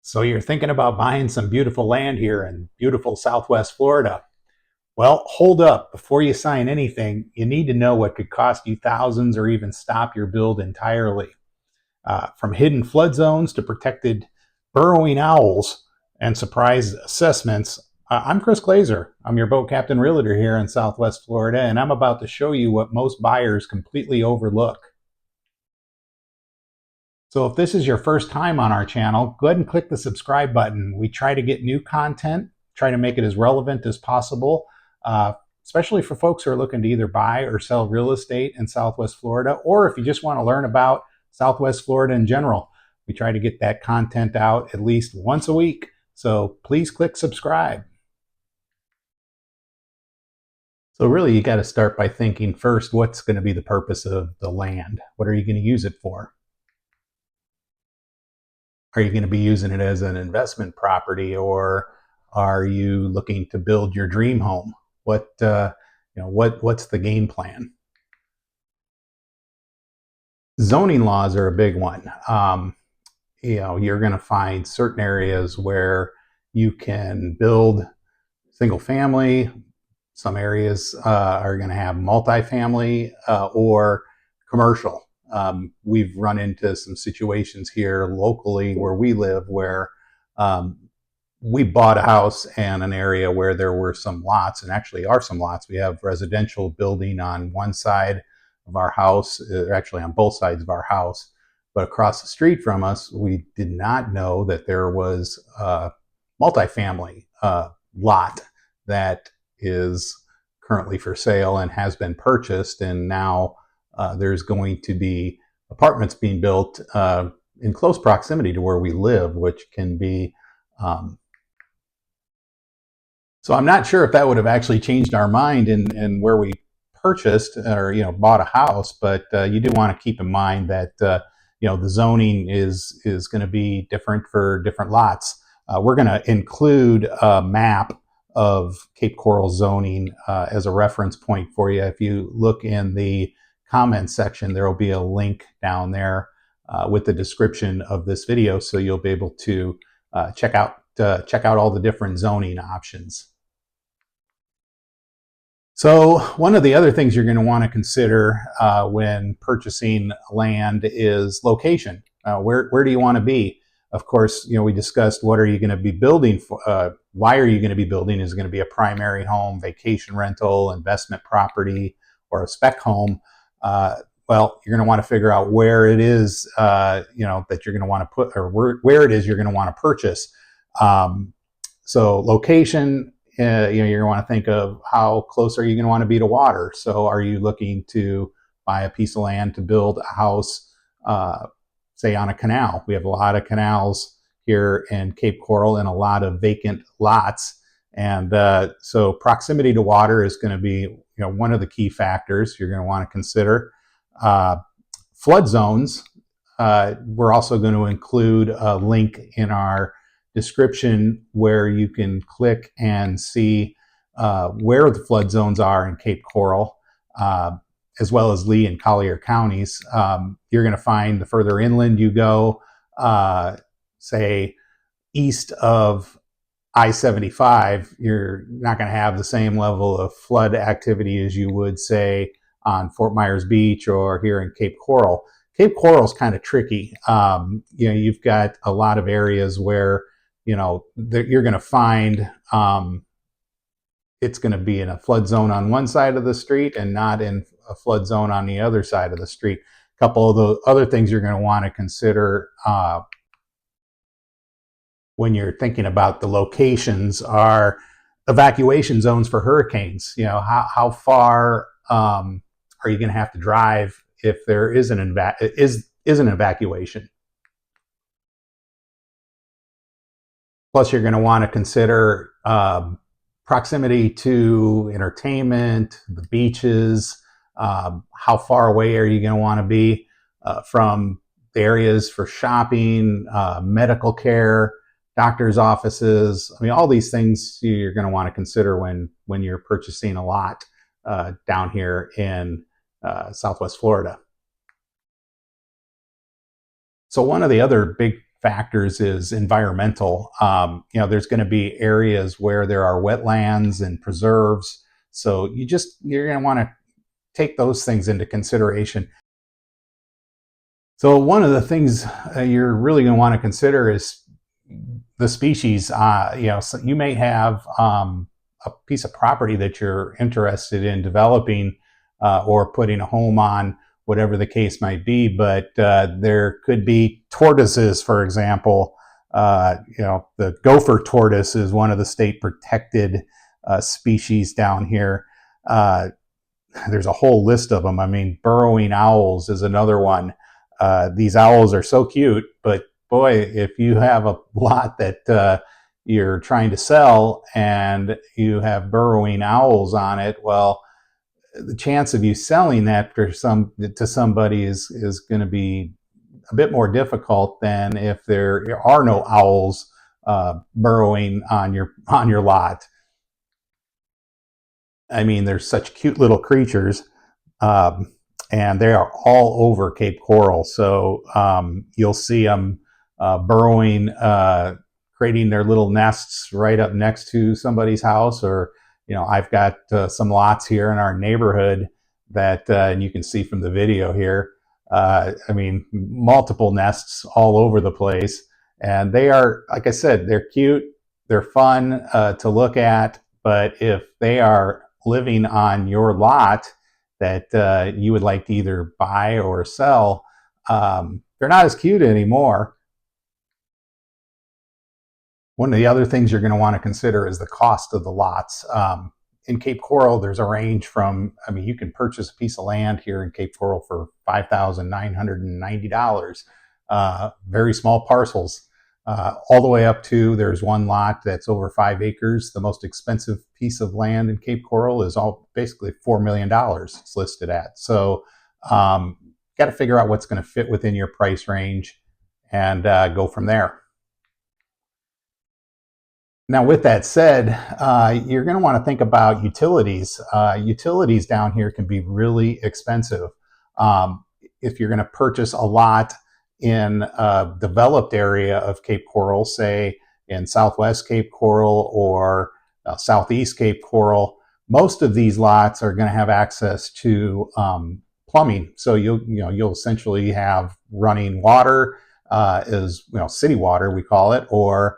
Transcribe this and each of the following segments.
So you're thinking about buying some beautiful land here in beautiful Southwest Florida. Well, hold up. Before you sign anything, you need to know what could cost you thousands or even stop your build entirely. From hidden flood zones to protected burrowing owls and surprise assessments, I'm Chris Glaser. I'm your Boat Captain Realtor here in Southwest Florida, and I'm about to show you what most buyers completely overlook. So if this is your first time on our channel, go ahead and click the subscribe button. We try to get new content, try to make it as relevant as possible, uh, especially for folks who are looking to either buy or sell real estate in Southwest Florida, or if you just want to learn about Southwest Florida in general. We try to get that content out at least once a week. So please click subscribe. So really, you got to start by thinking first, what's going to be the purpose of the land? What are you going to use it for? Are you going to be using it as an investment property, or are you looking to build your dream home? What's the game plan? Zoning laws are a big one. You're going to find certain areas where you can build single family. Some areas are going to have multifamily or commercial. We've run into some situations here locally where we live where um, we bought a house and an area where there were some lots, and actually are some lots. We have residential building on one side of our house, actually on both sides of our house. But across the street from us, we did not know that there was a multifamily lot that is currently for sale and has been purchased. And now there's going to be apartments being built in close proximity to where we live, which can be so I'm not sure if that would have actually changed our mind in where we purchased or bought a house, but you do want to keep in mind that the zoning is going to be different for different lots. We're going to include a map of Cape Coral zoning as a reference point for you. If you look in the comments section, there will be a link down there with the description of this video, so you'll be able to check out all the different zoning options. So one of the other things you're going to want to consider when purchasing land is location. Where do you want to be? Of course, we discussed what are you going to be building for, why are you going to be building? Is it going to be a primary home, vacation rental, investment property, or a spec home? Well, you're going to want to figure out where it is, that you're going to want to put, or where it is you're going to want to purchase. So location, you're going to want to think of how close are you going to want to be to water. So are you looking to buy a piece of land to build a house, say on a canal? We have a lot of canals here in Cape Coral and a lot of vacant lots. And so proximity to water is going to be one of the key factors you're going to want to consider. Flood zones, we're also going to include a link in our description where you can click and see where the flood zones are in Cape Coral, as well as Lee and Collier counties. You're going to find the further inland you go, say east of I-75, you're not going to have the same level of flood activity as you would, say, on Fort Myers Beach or here in Cape Coral. Cape Coral is kind of tricky. You've got a lot of areas where you're going to find it's going to be in a flood zone on one side of the street and not in a flood zone on the other side of the street. A couple of the other things you're going to want to consider when you're thinking about the locations are evacuation zones for hurricanes. How far are you going to have to drive if there is an evacuation? Plus, you're going to want to consider proximity to entertainment, the beaches. How far away are you going to want to be from the areas for shopping, medical care, doctor's offices? I mean, all these things you're going to want to consider when you're purchasing a lot down here in Southwest Florida. So one of the other big factors is environmental. There's going to be areas where there are wetlands and preserves, so you're going to want to take those things into consideration. So one of the things you're really going to want to consider is the species. So you may have a piece of property that you're interested in developing or putting a home on, whatever the case might be. But there could be tortoises, for example. The gopher tortoise is one of the state protected species down here. There's a whole list of them. I mean, burrowing owls is another one. These owls are so cute, but boy, if you have a lot that you're trying to sell and you have burrowing owls on it, well, the chance of you selling that to somebody is going to be a bit more difficult than if there are no owls burrowing on your lot. I mean, they're such cute little creatures, and they are all over Cape Coral. So you'll see them burrowing, creating their little nests right up next to somebody's house. Or, I've got some lots here in our neighborhood that, and you can see from the video here, multiple nests all over the place. And they are, like I said, they're cute, they're fun to look at. But if they are living on your lot that you would like to either buy or sell, they're not as cute anymore. One of the other things you're going to want to consider is the cost of the lots. In Cape Coral, there's a range from, you can purchase a piece of land here in Cape Coral for $5,990, very small parcels, all the way up to, there's one lot that's over 5 acres. The most expensive piece of land in Cape Coral is basically $4 million it's listed at. So got to figure out what's going to fit within your price range and go from there. Now, with that said, you're going to want to think about utilities. Utilities down here can be really expensive. If you're going to purchase a lot in a developed area of Cape Coral, say in Southwest Cape Coral or Southeast Cape Coral, most of these lots are going to have access to plumbing. So you'll essentially have running water, city water we call it, or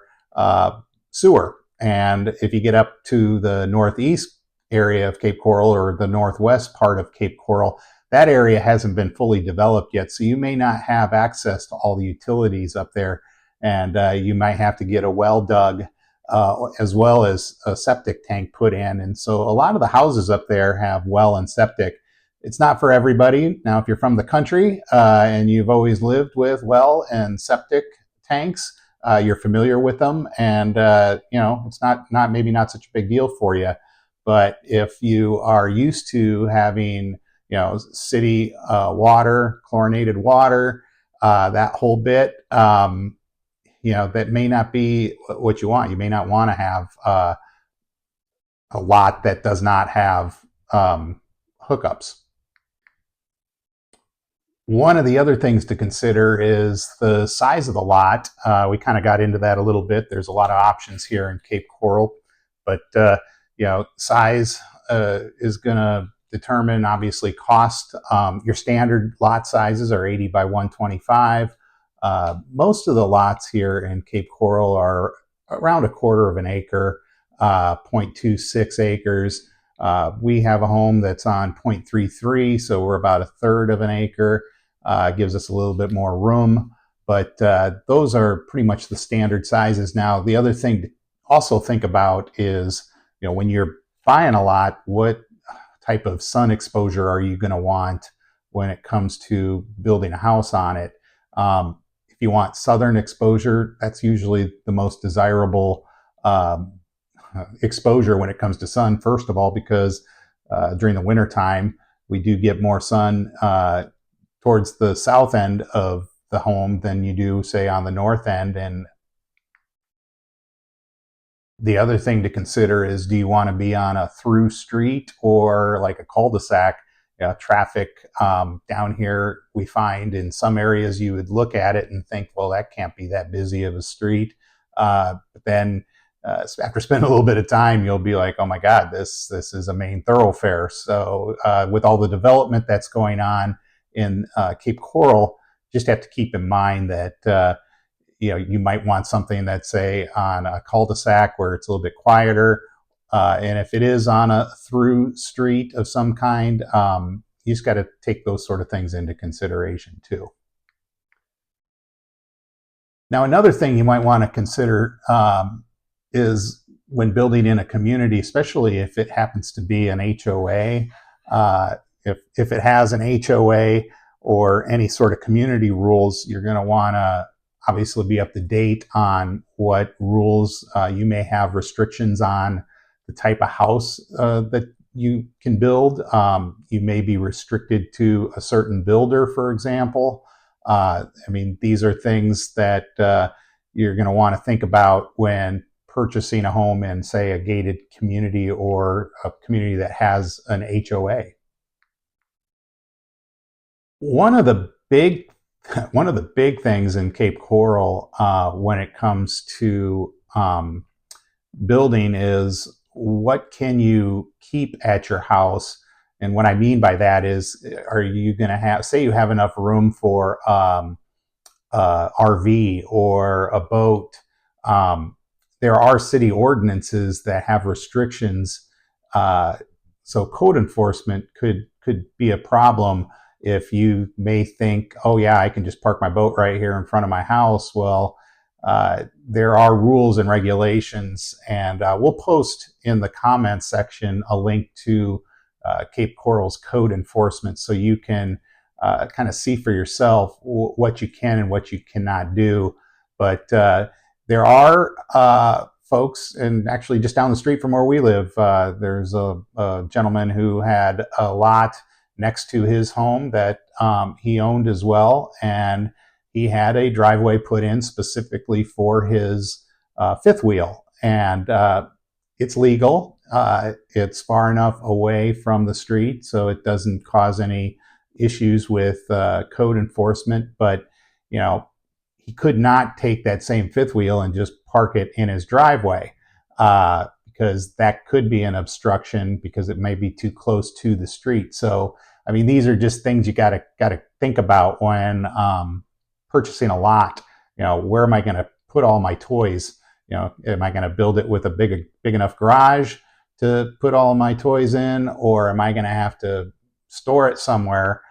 sewer. And if you get up to the northeast area of Cape Coral or the northwest part of Cape Coral, that area hasn't been fully developed yet. So you may not have access to all the utilities up there. And you might have to get a well dug as well as a septic tank put in. And so a lot of the houses up there have well and septic. It's not for everybody. Now, if you're from the country and you've always lived with well and septic tanks, you're familiar with them, and it's maybe not such a big deal for you. But if you are used to having city water, chlorinated water, that whole bit, that may not be what you want. You may not want to have a lot that does not have hookups. One of the other things to consider is the size of the lot. We kind of got into that a little bit. There's a lot of options here in Cape Coral, but size is going to determine, obviously, cost. Your standard lot sizes are 80 by 125. Most of the lots here in Cape Coral are around 1/4 of an acre, 0.26 acres. We have a home that's on 0.33, so we're about 1/3 of an acre. Gives us a little bit more room, but those are pretty much the standard sizes. Now, the other thing to also think about is, when you're buying a lot, what type of sun exposure are you going to want when it comes to building a house on it? If you want southern exposure, that's usually the most desirable exposure when it comes to sun. First of all, because during the winter time, we do get more sun towards the south end of the home than you do, say, on the north end. And the other thing to consider is, do you want to be on a through street or like a cul-de-sac? traffic down here, we find in some areas you would look at it and think, well, that can't be that busy of a street. But then after spending a little bit of time, you'll be like, oh my God, this is a main thoroughfare. So with all the development that's going on in Cape Coral, just have to keep in mind that you might want something that's, say, on a cul-de-sac where it's a little bit quieter. And if it is on a through street of some kind, you just got to take those sort of things into consideration too. Now, another thing you might want to consider is when building in a community, especially if it happens to be an HOA, if it has an HOA or any sort of community rules, you're going to want to obviously be up to date on what rules you may have restrictions on the type of house that you can build. You may be restricted to a certain builder, for example. These are things that you're going to want to think about when purchasing a home in, say, a gated community or a community that has an HOA. One of the big things in Cape Coral when it comes to building is, what can you keep at your house? And what I mean by that is, are you going to have, say you have enough room for RV or a boat? There are city ordinances that have restrictions, so code enforcement could be a problem if you may think, oh yeah, I can just park my boat right here in front of my house. Well, there are rules and regulations, and we'll post in the comments section a link to Cape Coral's code enforcement, so you can kind of see for yourself what you can and what you cannot do. But there are folks, and actually just down the street from where we live, there's a gentleman who had a lot next to his home that he owned as well, and he had a driveway put in specifically for his fifth wheel, and it's legal. It's far enough away from the street so it doesn't cause any issues with code enforcement. But he could not take that same fifth wheel and just park it in his driveway, because that could be an obstruction because it may be too close to the street. So these are just things you got to think about when purchasing a lot. Where am I going to put all my toys? Am I going to build it with a big enough garage to put all my toys in, or am I going to have to store it somewhere,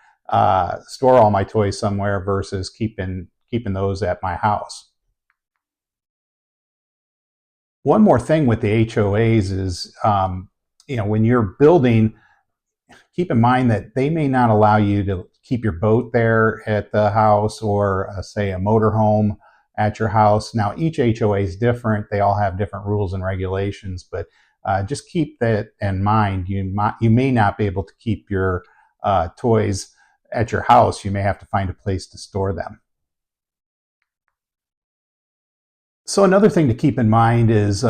store all my toys somewhere versus keeping those at my house? One more thing with the HOAs is, when you're building, keep in mind that they may not allow you to keep your boat there at the house, or say a motorhome at your house. Now, each HOA is different. They all have different rules and regulations, but just keep that in mind. You may not be able to keep your toys at your house. You may have to find a place to store them. So another thing to keep in mind is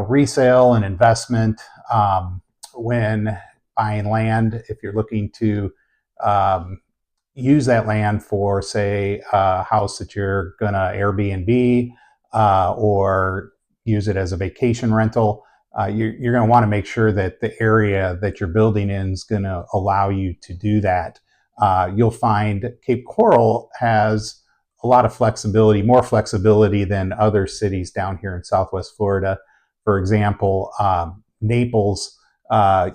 resale and investment. When buying land, if you're looking to use that land for, say, a house that you're going to Airbnb or use it as a vacation rental, you're going to want to make sure that the area that you're building in is going to allow you to do that. You'll find Cape Coral has a lot of flexibility, more flexibility than other cities down here in Southwest Florida. For example, Naples,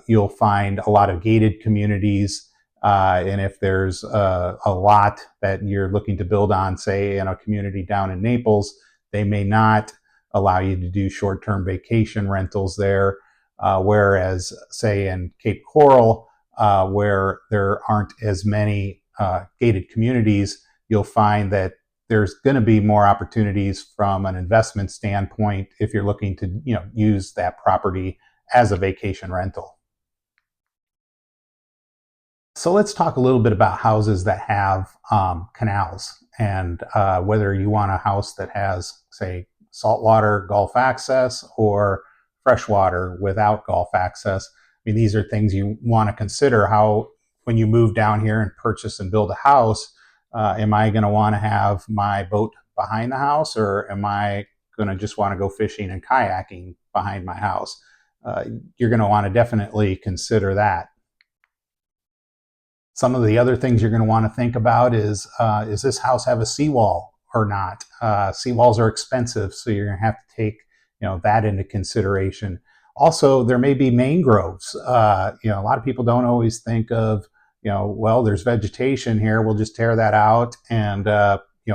you'll find a lot of gated communities. And if there's a lot that you're looking to build on, say in a community down in Naples, they may not allow you to do short-term vacation rentals there. Whereas, say in Cape Coral, where there aren't as many gated communities, you'll find that there's going to be more opportunities from an investment standpoint if you're looking to use that property as a vacation rental. So let's talk a little bit about houses that have canals, and whether you want a house that has, say, saltwater Gulf access or freshwater without Gulf access. These are things you want to consider when you move down here and purchase and build a house, am I going to want to have my boat behind the house, or am I going to just want to go fishing and kayaking behind my house? You're going to want to definitely consider that. Some of the other things you're going to want to think about is this house have a seawall or not? Seawalls are expensive, so you're going to have to take that into consideration. Also, there may be mangroves. A lot of people don't always think of, well, there's vegetation here, we'll just tear that out and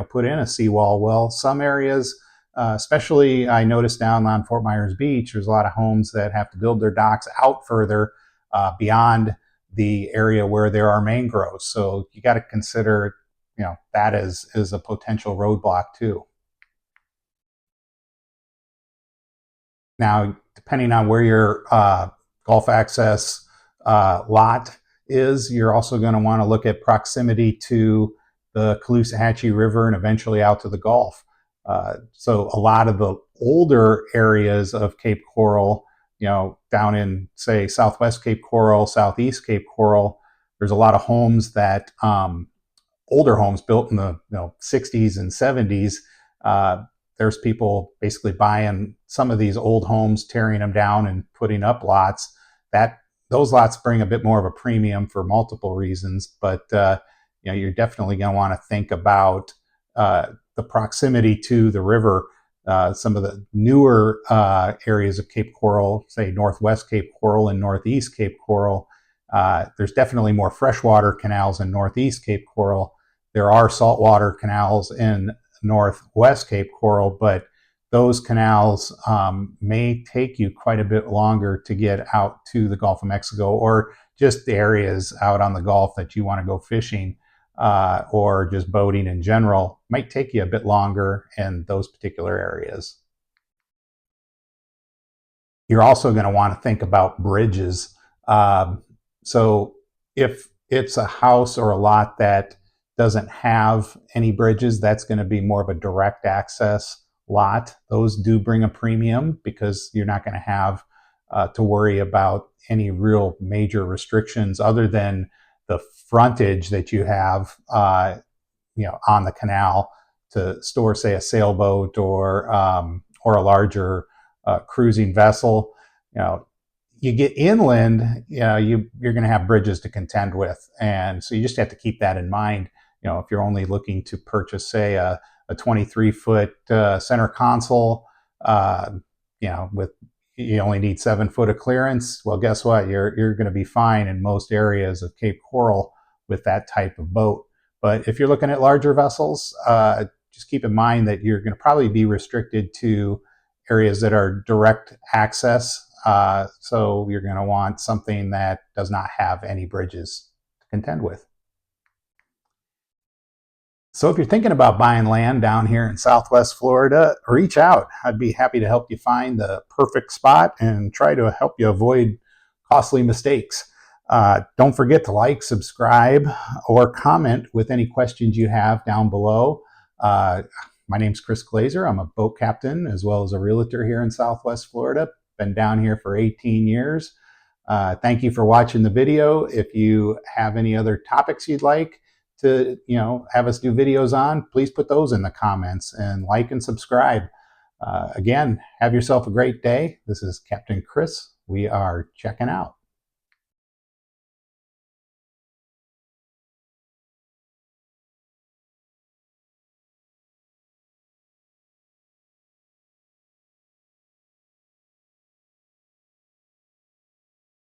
put in a seawall. Well, some areas, especially I noticed down on Fort Myers Beach, there's a lot of homes that have to build their docks out further beyond the area where there are mangroves. So you got to consider, that as a potential roadblock too. Now, depending on where your Gulf access lot is, you're also going to want to look at proximity to the Caloosahatchee River and eventually out to the Gulf. So a lot of the older areas of Cape Coral, down in, say, southwest Cape Coral, southeast Cape Coral, there's a lot of homes that, older homes built in the 60s and 70s. There's people basically buying some of these old homes, tearing them down and putting up lots. Those lots bring a bit more of a premium for multiple reasons, but you're definitely going to want to think about the proximity to the river. Some of the newer areas of Cape Coral, say northwest Cape Coral and northeast Cape Coral, there's definitely more freshwater canals in northeast Cape Coral. There are saltwater canals in northwest Cape Coral, but those canals may take you quite a bit longer to get out to the Gulf of Mexico, or just the areas out on the Gulf that you want to go fishing or just boating in general. Might take you a bit longer in those particular areas. You're also going to want to think about bridges. So if it's a house or a lot that doesn't have any bridges, that's going to be more of a direct access lot. Those do bring a premium because you're not going to have to worry about any real major restrictions other than the frontage that you have on the canal to store, say, a sailboat or a larger cruising vessel. You get inland, you're going to have bridges to contend with, and so you just have to keep that in mind. If you're only looking to purchase, say, a 23-foot center console, with you only need 7 foot of clearance, well, guess what? You're going to be fine in most areas of Cape Coral with that type of boat. But if you're looking at larger vessels, just keep in mind that you're going to probably be restricted to areas that are direct access. So you're going to want something that does not have any bridges to contend with. So if you're thinking about buying land down here in Southwest Florida, reach out. I'd be happy to help you find the perfect spot and try to help you avoid costly mistakes. Don't forget to like, subscribe, or comment with any questions you have down below. My name's Chris Glaser. I'm a boat captain as well as a realtor here in Southwest Florida. Been down here for 18 years. Thank you for watching the video. If you have any other topics you'd like to have us do videos on, please put those in the comments, and like and subscribe. Again, have yourself a great day. This is Captain Chris. We are checking out.